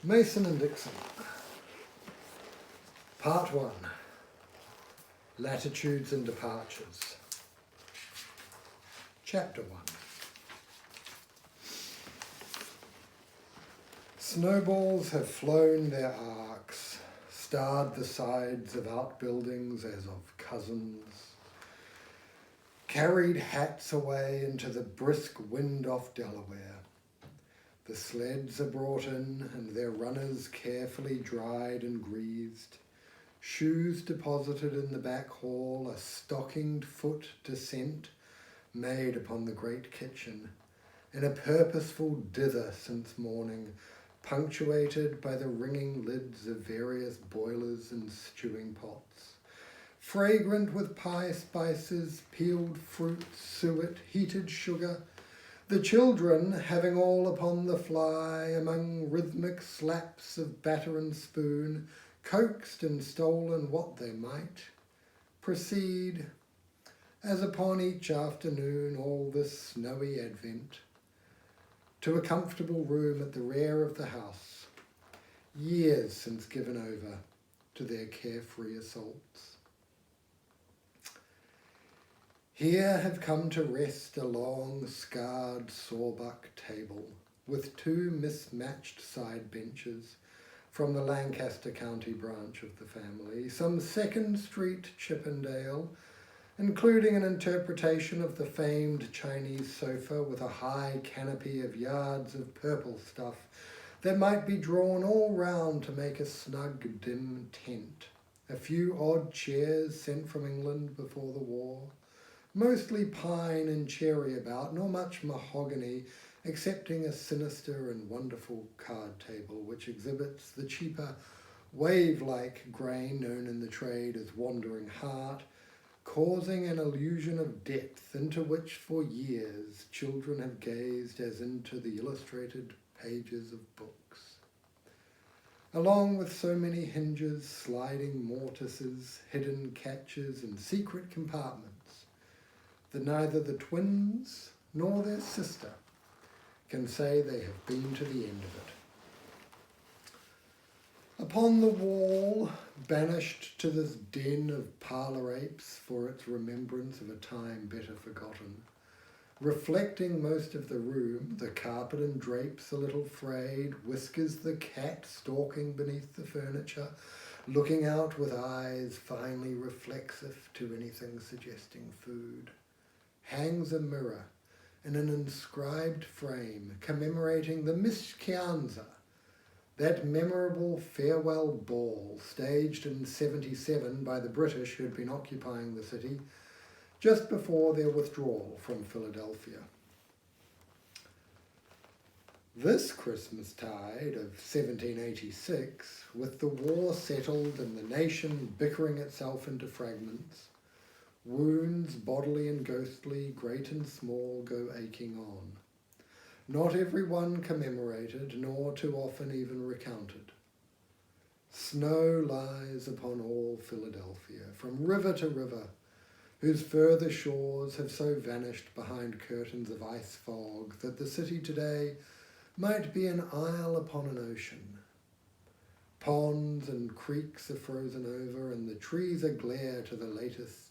Mason and Dixon. Part 1. Latitudes and Departures. Chapter 1. Snowballs have flown their arcs, starred the sides of outbuildings as of cousins, carried hats away into the brisk wind off Delaware. The sleds are brought in and their runners carefully dried and greased, shoes deposited in the back hall, a stockinged foot descent made upon the great kitchen, and a purposeful dither since morning, punctuated by the ringing lids of various boilers and stewing pots, fragrant with pie spices, peeled fruit, suet, heated sugar, the children having all upon the fly, among rhythmic slaps of batter and spoon, coaxed and stolen what they might, proceed, as upon each afternoon all this snowy advent, to a comfortable room at the rear of the house, years since given over to their carefree assaults. Here have come to rest a long, scarred sawbuck table, with 2 mismatched side benches from the Lancaster County branch of the family, some 2nd Street Chippendale, including an interpretation of the famed Chinese sofa with a high canopy of yards of purple stuff that might be drawn all round to make a snug, dim tent, a few odd chairs sent from England before the war, mostly pine and cherry about, nor much mahogany, excepting a sinister and wonderful card table which exhibits the cheaper wave-like grain known in the trade as wandering heart, causing an illusion of depth into which for years children have gazed as into the illustrated pages of books. Along with so many hinges, sliding mortises, hidden catches and secret compartments, that neither the twins nor their sister can say they have been to the end of it. Upon the wall, banished to this den of parlour apes for its remembrance of a time better forgotten, reflecting most of the room, the carpet and drapes a little frayed, Whiskers the cat stalking beneath the furniture, looking out with eyes finely reflexive to anything suggesting food, hangs a mirror in an inscribed frame commemorating the Mischianza, that memorable farewell ball staged in 77 by the British who had been occupying the city just before their withdrawal from Philadelphia. This Christmastide of 1786, with the war settled and the nation bickering itself into fragments, wounds bodily and ghostly, great and small, go aching on. Not every one commemorated, nor too often even recounted. Snow lies upon all Philadelphia, from river to river, whose further shores have so vanished behind curtains of ice fog that the city today might be an isle upon an ocean. Ponds and creeks are frozen over, and the trees are glare to the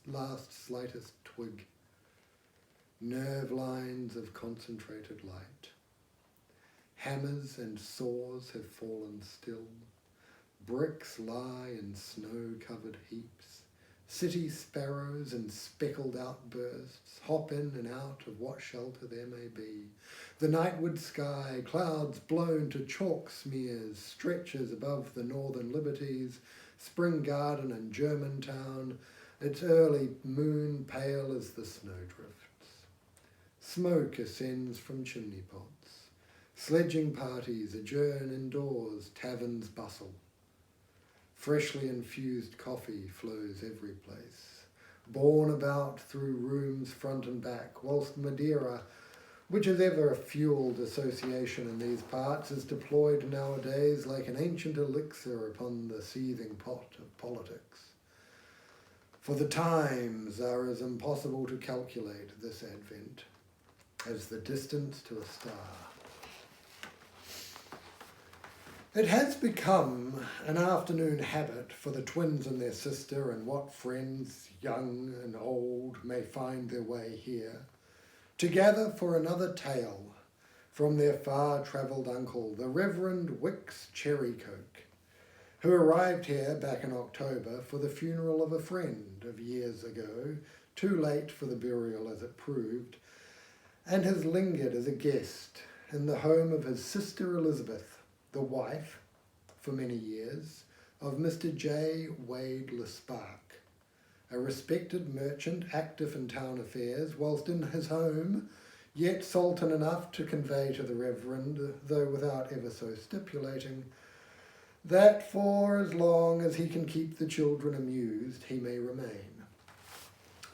last slightest twig. Nerve lines of concentrated light. Hammers and saws have fallen still. Bricks lie in snow-covered heaps. City sparrows and speckled outbursts hop in and out of what shelter there may be. The nightward sky, clouds blown to chalk smears, stretches above the northern liberties, Spring Garden and Germantown, its early moon pale as the snowdrifts. Smoke ascends from chimney pots. Sledging parties adjourn indoors, taverns bustle. Freshly infused coffee flows every place, borne about through rooms front and back, whilst Madeira, which has ever fuelled association in these parts, is deployed nowadays like an ancient elixir upon the seething pot of politics. For the times are as impossible to calculate this advent as the distance to a star. It has become an afternoon habit for the twins and their sister and what friends, young and old, may find their way here, to gather for another tale from their far-travelled uncle, the Reverend Wicks Cherrycoke, who arrived here back in October for the funeral of a friend of years ago, too late for the burial as it proved, and has lingered as a guest in the home of his sister Elizabeth, the wife, for many years, of Mr. J. Wade Lespark, a respected merchant active in town affairs, whilst in his home, yet sultan enough to convey to the Reverend, though without ever so stipulating, that for as long as he can keep the children amused, he may remain.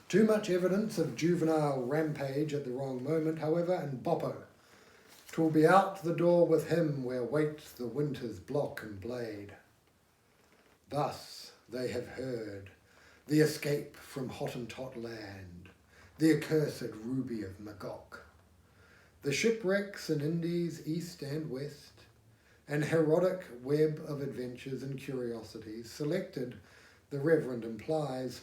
Too much evidence of juvenile rampage at the wrong moment, however, and Boppo. 'Twill be out the door with him where waits the winter's block and blade. Thus they have heard the escape from Hottentot land, the accursed ruby of Magog, the shipwrecks in Indies east and west, an erotic web of adventures and curiosities selected, the Reverend implies,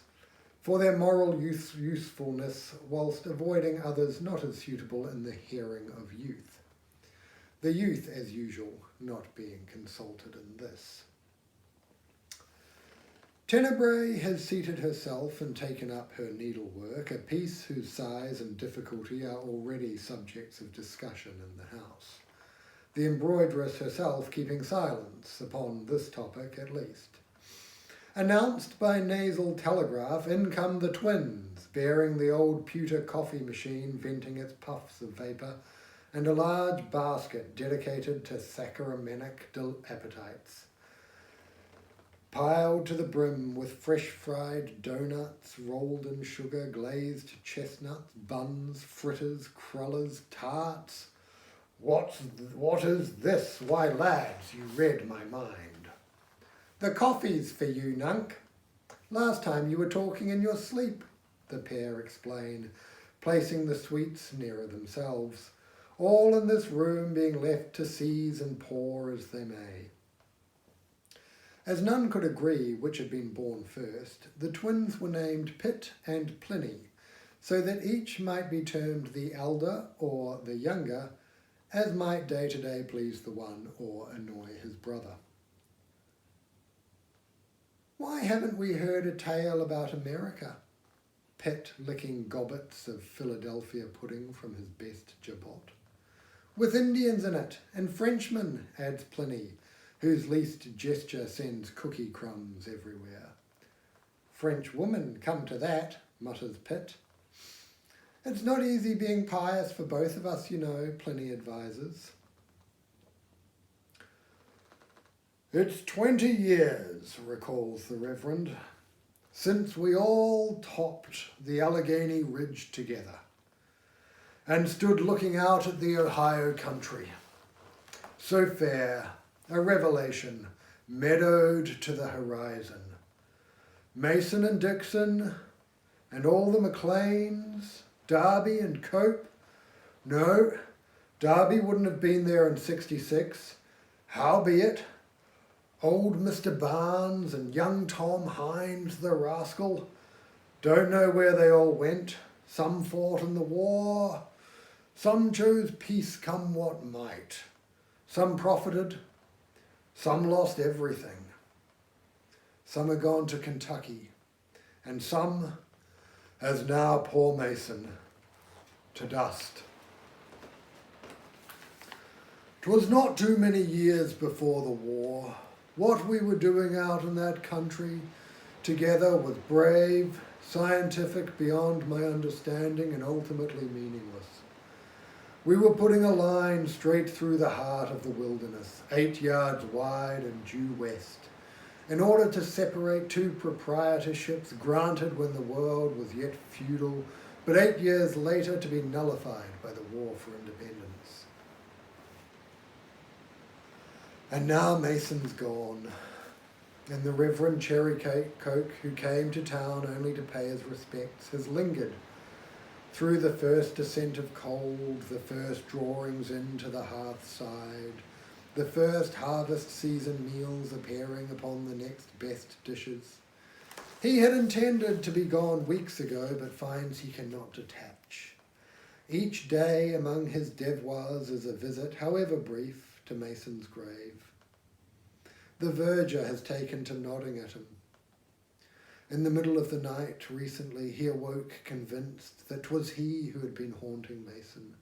for their moral usefulness whilst avoiding others not as suitable in the hearing of youth. The youth, as usual, not being consulted in this. Tenebrae has seated herself and taken up her needlework, a piece whose size and difficulty are already subjects of discussion in the house, the embroideress herself keeping silence upon this topic at least. Announced by nasal telegraph, in come the twins, bearing the old pewter coffee machine venting its puffs of vapour, and a large basket dedicated to saccharamenic appetites, piled to the brim with fresh fried doughnuts, rolled in sugar, glazed chestnuts, buns, fritters, crullers, tarts. What is this? Why, lads, you read my mind. The coffee's for you, Nunk. Last time you were talking in your sleep, the pair explain, placing the sweets nearer themselves, all in this room being left to seize and pour as they may. As none could agree which had been born first, the twins were named Pitt and Pliny, so that each might be termed the elder or the younger, as might day-to-day please the one or annoy his brother. Why haven't we heard a tale about America? Pitt licking gobbets of Philadelphia pudding from his best jabot. With Indians in it, and Frenchmen, adds Pliny, whose least gesture sends cookie crumbs everywhere. French woman, come to that, mutters Pitt. It's not easy being pious for both of us, you know, Pliny advises. It's 20 years, recalls the Reverend, since we all topped the Allegheny Ridge together and stood looking out at the Ohio country. So fair, a revelation, meadowed to the horizon. Mason and Dixon, and all the McLeans, Darby and Cope. No, Darby wouldn't have been there in 66. Howbeit, old Mr. Barnes and young Tom Hines, the rascal, don't know where they all went. Some fought in the war, some chose peace come what might. Some profited, some lost everything. Some are gone to Kentucky, and some, as now poor Mason, to dust. 'Twas not too many years before the war. What we were doing out in that country together was brave, scientific beyond my understanding, and ultimately meaningless. We were putting a line straight through the heart of the wilderness, 8 yards wide and due west, in order to separate two proprietorships granted when the world was yet feudal, but 8 years later to be nullified by the War for Independence. And now Mason's gone, and the Reverend Cherrycoke, who came to town only to pay his respects, has lingered through the first descent of cold, the first drawings into the hearth side, the first harvest season meals appearing upon the next best dishes. He had intended to be gone weeks ago, but finds he cannot detach. Each day among his devoirs is a visit, however brief, to Mason's grave. The verger has taken to nodding at him. In the middle of the night recently he awoke convinced that 'twas he who had been haunting Mason,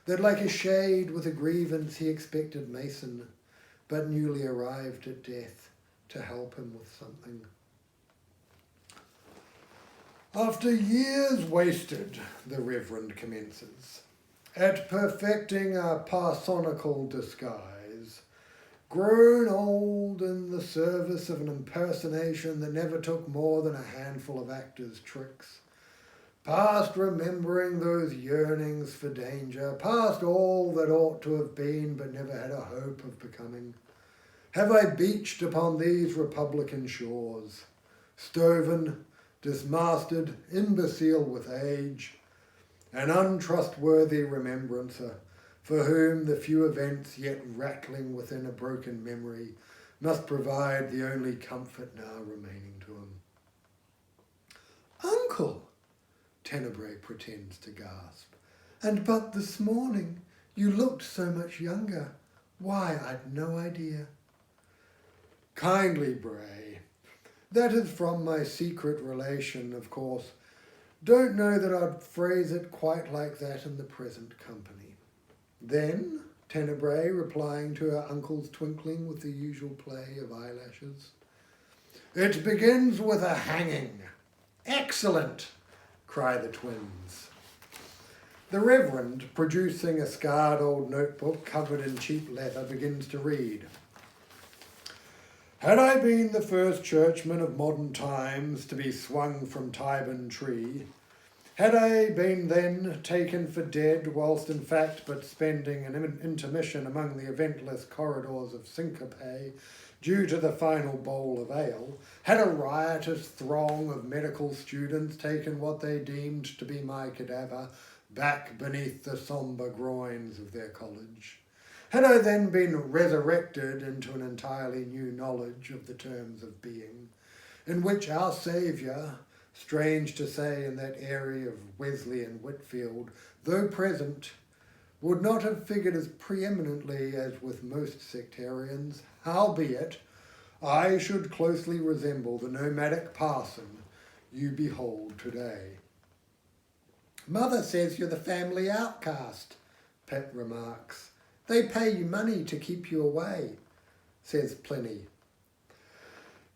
that like a shade with a grievance he expected Mason, but newly arrived at death, to help him with something. After years wasted, the Reverend commences, at perfecting a parsonical disguise, grown old in the service of an impersonation that never took more than a handful of actors' tricks, past remembering those yearnings for danger, past all that ought to have been but never had a hope of becoming, have I beached upon these republican shores, stoven, dismasted, imbecile with age, an untrustworthy remembrancer, for whom the few events yet rattling within a broken memory must provide the only comfort now remaining to him. "Uncle," Tenebrae pretends to gasp, "and but this morning you looked so much younger. Why, I'd no idea." "Kindly, Bray. That is from my secret relation, of course. Don't know that I'd phrase it quite like that in the present company." "Then," Tenebrae, replying to her uncle's twinkling with the usual play of eyelashes, "it begins with a hanging." "Excellent!" cry the twins. The Reverend, producing a scarred old notebook covered in cheap leather, begins to read. "Had I been the first churchman of modern times to be swung from Tyburn tree, had I been then taken for dead, whilst in fact but spending an intermission among the eventless corridors of syncope, due to the final bowl of ale, had a riotous throng of medical students taken what they deemed to be my cadaver back beneath the sombre groins of their college, had I then been resurrected into an entirely new knowledge of the terms of being, in which our Saviour, strange to say in that area of Wesley and Whitfield, though present, would not have figured as preeminently as with most sectarians, howbeit I should closely resemble the nomadic parson you behold today." "Mother says you're the family outcast," Pet remarks. "They pay you money to keep you away," says Pliny.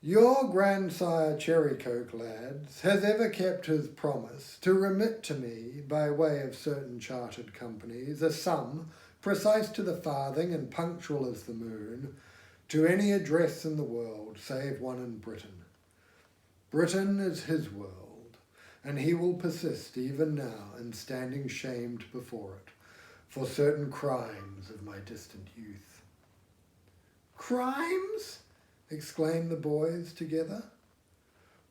"Your grandsire Cherrycoke, lads, has ever kept his promise to remit to me, by way of certain chartered companies, a sum, precise to the farthing and punctual as the moon, to any address in the world, save one in Britain. Britain is his world, and he will persist even now in standing shamed before it, for certain crimes of my distant youth." "Crimes?" exclaimed the boys together.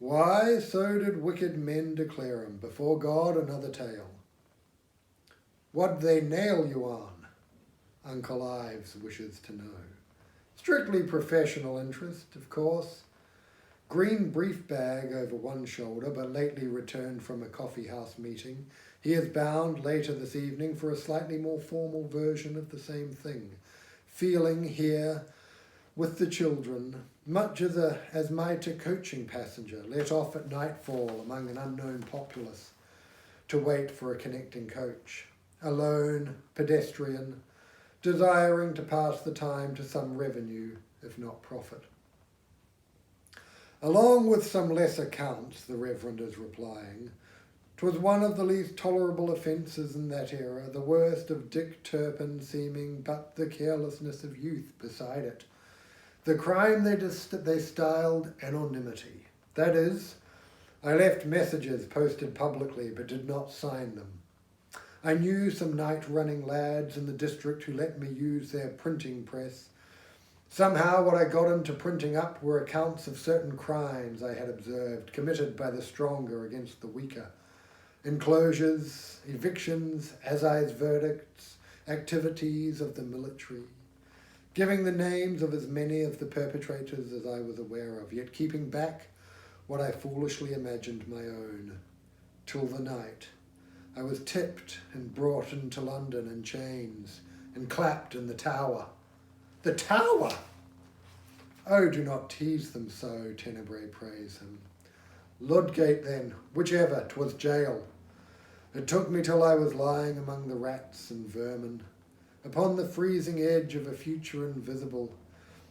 "Why, so did wicked men declare 'em, before God another tale." "What'd they nail you on?" Uncle Ives wishes to know. "Strictly professional interest, of course. Green brief bag over one shoulder, but lately returned from a coffee house meeting. He is bound later this evening for a slightly more formal version of the same thing, feeling here with the children, much as might a coaching passenger let off at nightfall among an unknown populace to wait for a connecting coach, alone, pedestrian, desiring to pass the time to some revenue, if not profit. "Along with some lesser counts," the Reverend is replying, "'twas one of the least tolerable offences in that era, the worst of Dick Turpin seeming but the carelessness of youth beside it. The crime they styled anonymity. That is, I left messages posted publicly but did not sign them. I knew some night-running lads in the district who let me use their printing press. Somehow what I got into printing up were accounts of certain crimes I had observed, committed by the stronger against the weaker. Enclosures, evictions, assize verdicts, activities of the military. giving the names of as many of the perpetrators as I was aware of, yet keeping back what I foolishly imagined my own, till the night I was tipped and brought into London in chains and clapped in the Tower. The Tower! Oh, do not tease them so, Tenebrae praise him. Ludgate then, whichever, 'twas jail. It took me till I was lying among the rats and vermin, upon the freezing edge of a future invisible,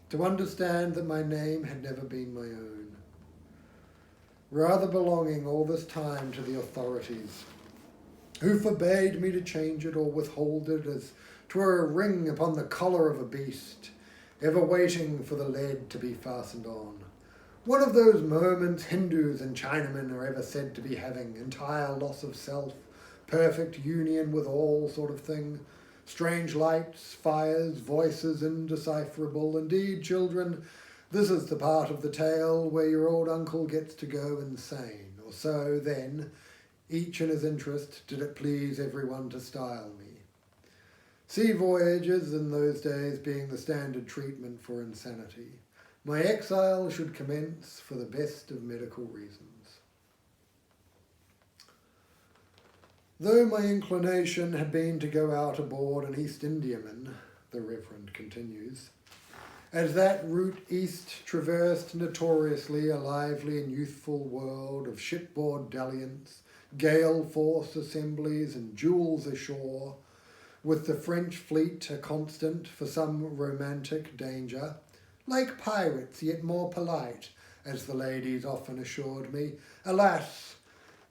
to understand that my name had never been my own, rather belonging all this time to the authorities, who forbade me to change it or withhold it as 'twere a ring upon the collar of a beast, ever waiting for the lead to be fastened on. One of those moments Hindus and Chinamen are ever said to be having, entire loss of self, perfect union with all sort of thing, strange lights, fires, voices indecipherable. Indeed, children, this is the part of the tale where your old uncle gets to go insane, or so then, each in his interest, did it please everyone to style me. Sea voyages in those days being the standard treatment for insanity, my exile should commence for the best of medical reasons. Though my inclination had been to go out aboard an East Indiaman, the Reverend continues, as that route east traversed notoriously a lively and youthful world of shipboard dalliance, gale force assemblies and jewels ashore, with the French fleet a constant for some romantic danger, like pirates yet more polite, as the ladies often assured me. Alas,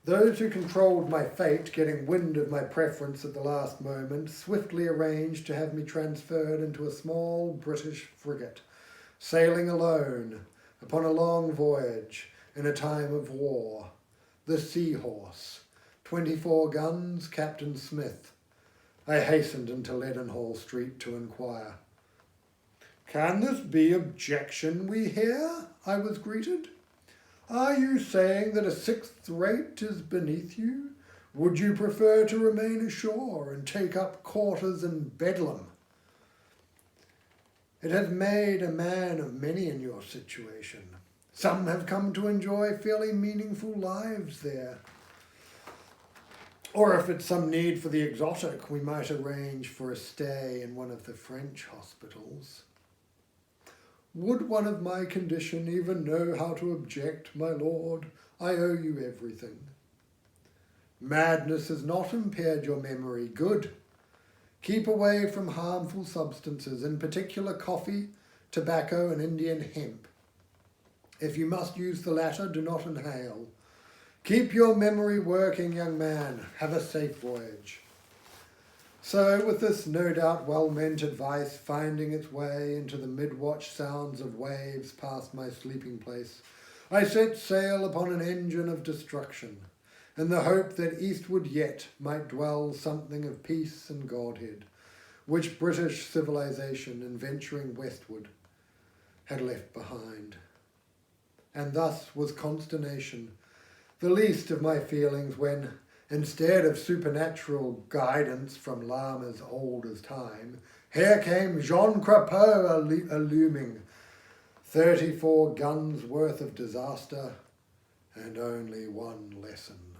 those who controlled my fate, getting wind of my preference at the last moment, swiftly arranged to have me transferred into a small British frigate, sailing alone upon a long voyage in a time of war, the Seahorse, 24 guns, Captain Smith. I hastened into Leadenhall Street to inquire. "Can this be objection we hear?" I was greeted. "Are you saying that a sixth rate is beneath you? Would you prefer to remain ashore and take up quarters in Bedlam? It has made a man of many in your situation. Some have come to enjoy fairly meaningful lives there. Or if it's some need for the exotic, we might arrange for a stay in one of the French hospitals." "Would one of my condition even know how to object, my lord? I owe you everything." "Madness has not impaired your memory. Good. Keep away from harmful substances, in particular coffee, tobacco, and Indian hemp. If you must use the latter, do not inhale. Keep your memory working, young man. Have a safe voyage." So, with this no doubt well-meant advice finding its way into the mid-watch sounds of waves past my sleeping place, I set sail upon an engine of destruction, in the hope that eastward yet might dwell something of peace and godhead, which British civilization, in venturing westward, had left behind. And thus was consternation the least of my feelings when, instead of supernatural guidance from lamas old as time, here came Jean Crapaud looming, 34 guns worth of disaster and only one lesson.